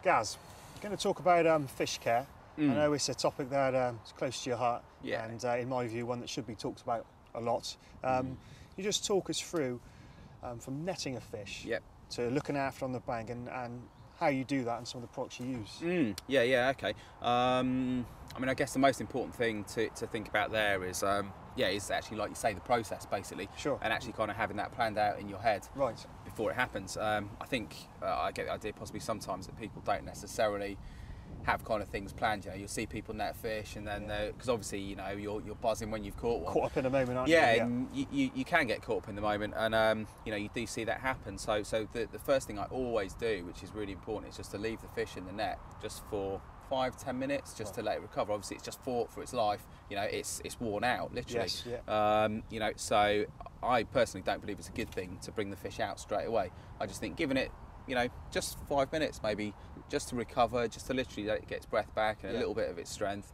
Gaz, we're going to talk about fish care. I know it's a topic that is close to your heart, and in my view, one that should be talked about a lot. You just talk us through from netting a fish to looking after on the bank and how you do that and some of the products you use. Okay. I mean, I guess the most important thing to think about there is, is actually, like you say, the process, basically. Sure. And actually kind of having that planned out in your head before it happens. I think I get the idea possibly sometimes that people don't necessarily have kind of things planned. You know, you'll see people net fish, and then because obviously, you know, you're buzzing when you've caught one. Caught up in a moment, aren't you? And you can get caught up in the moment, and you know, you do see that happen. So the first thing I always do, which is really important, is just to leave the fish in the net just for 5-10 minutes, just to let it recover. Obviously, it's just fought for its life. You know, it's worn out, literally. You know, so I personally don't believe it's a good thing to bring the fish out straight away. I just think giving it, you know, just 5 minutes maybe, just to recover, just to literally let it get its breath back and a little bit of its strength,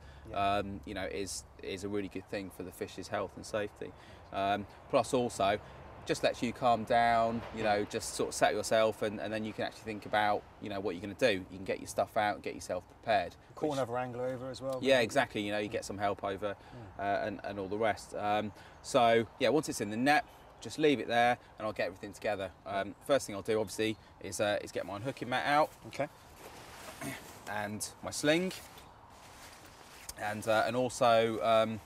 you know, is a really good thing for the fish's health and safety. Plus also, just lets you calm down, you know, just sort of set yourself, and then you can actually think about, you know, what you're going to do. You can get your stuff out and get yourself prepared. Call another angler over as well. Yeah, exactly. You know, you get some help over and all the rest. So yeah, once it's in the net, just leave it there and I'll get everything together. First thing I'll do obviously is get my hooking mat out. Okay. And my sling. And also,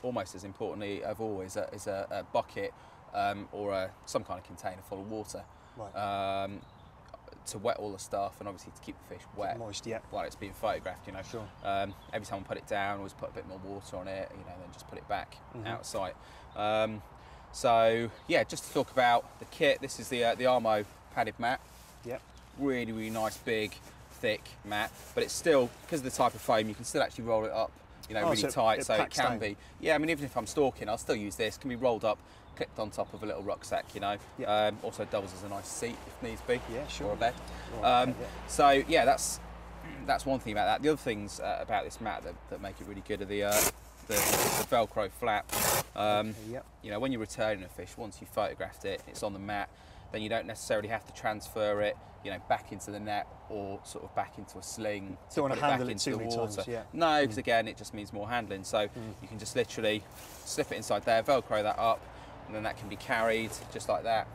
almost as importantly of all, is a bucket or some kind of container full of water. To wet all the stuff, and obviously to keep the fish wet, moist, while it's being photographed, you know. Sure. Every time I put it down, always put a bit more water on it, you know, then just put it back out of sight. So yeah, just to talk about the kit, this is the Armo padded mat. Really, really nice, big, thick mat, but it's still, because of the type of foam, you can still actually roll it up, you know, really tight, so it can be. Yeah, I mean, even if I'm stalking, I'll still use this. It can be rolled up, clipped on top of a little rucksack, you know. Also doubles as a nice seat if needs be, or a bed. So yeah, that's one thing about that. The other things about this mat that make it really good are the Velcro flap. You know, when you're returning a fish, once you've photographed it, it's on the mat, then you don't necessarily have to transfer it, you know, back into the net or sort of back into a sling. Don't want to handle it too many times. No, because again, it just means more handling. So you can just literally slip it inside there, Velcro that up, and then that can be carried just like that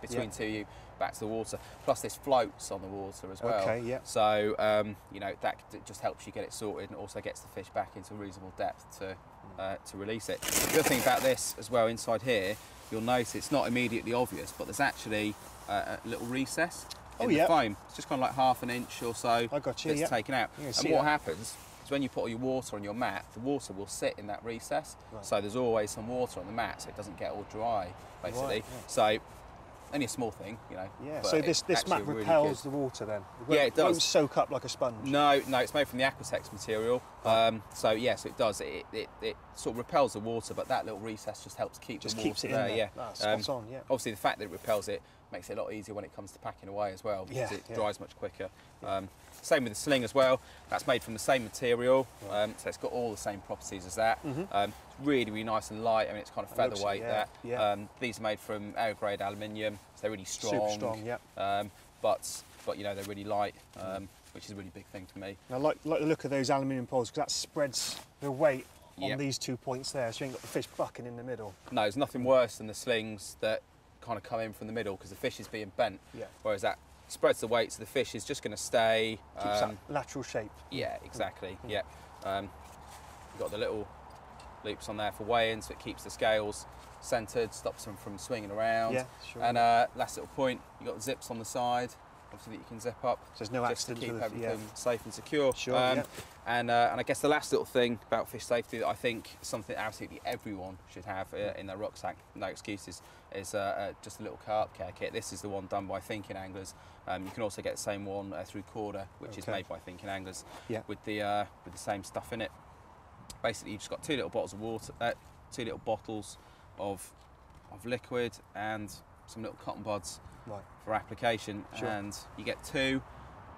between two of you back to the water. Plus this floats on the water as well. So you know, that just helps you get it sorted, and also gets the fish back into reasonable depth to release it. The other thing about this as well, inside here, you'll notice it's not immediately obvious, but there's actually a little recess in the foam. It's just kind of like half an inch or so that's taken out. And what happens is when you put all your water on your mat, the water will sit in that recess. So there's always some water on the mat, so it doesn't get all dry, basically. So only a small thing, you know. So this mat repels the water then? It does. It won't soak up like a sponge? No, it's made from the Aquatex material. So it does. It sort of repels the water, but that little recess just helps keep the water keeps it there. In there. Spot on, Obviously, the fact that it repels it makes it a lot easier when it comes to packing away as well, because it dries much quicker. Same with the sling as well. That's made from the same material, so it's got all the same properties as that. It's really, really nice and light. I mean, it's kind of featherweight. These are made from air grade aluminium, so they're really strong. Super strong, but you know, they're really light, which is a really big thing for me. I like the look of those aluminium poles, because that spreads the weight on these 2 points there, so you ain't got the fish bucking in the middle. No, there's nothing worse than the slings that kind of come in from the middle, because the fish is being bent, whereas that spreads the weight, so the fish is just going to stay. Keeps that lateral shape. Yeah, exactly. You've got the little loops on there for weighing, so it keeps the scales centred, stops them from swinging around. And last little point, you've got zips on the side, obviously, that you can zip up. So there's no accident to keep with everything safe and secure. And I guess the last little thing about fish safety that I think is something absolutely everyone should have in their rucksack, no excuses, is just a little carp care kit. This is the one done by Thinking Anglers. You can also get the same one through Corda, which is made by Thinking Anglers, with the same stuff in it. Basically, you've just got 2 little bottles of water, 2 little bottles of liquid, and some little cotton buds for application, and you get 2,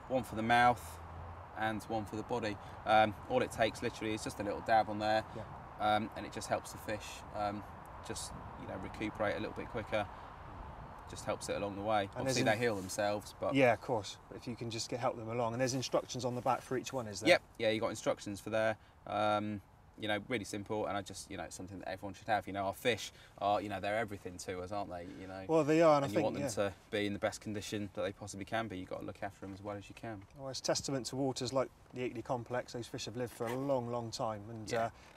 one for the mouth and one for the body. All it takes literally is just a little dab on there, and it just helps the fish just, you know, recuperate a little bit quicker. just helps it along the way. And obviously they heal themselves, but yeah, of course. But if you can just help them along, and there's instructions on the back for each one, is there? Yep, yeah, you got instructions for there. You know, really simple, and I just, you know, it's something that everyone should have. You know, our fish are, you know, they're everything to us, aren't they? You know. Well, they are, and I you think want them to be in the best condition that they possibly can be. You've got to look after them as well as you can. Well, it's testament to waters like the Eatley complex. Those fish have lived for a long, long time, and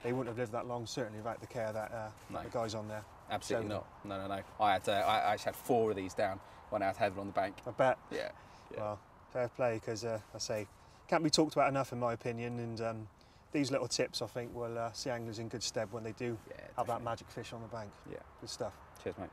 they wouldn't have lived that long certainly without the care that the guys on there. Absolutely not. No. I actually had 4 of these down when I had Heather on the bank. I bet. Yeah. Well, fair play, because I say can't be talked about enough in my opinion, and these little tips I think will see anglers in good stead when they do have that magic fish on the bank. Yeah. Good stuff. Cheers, mate.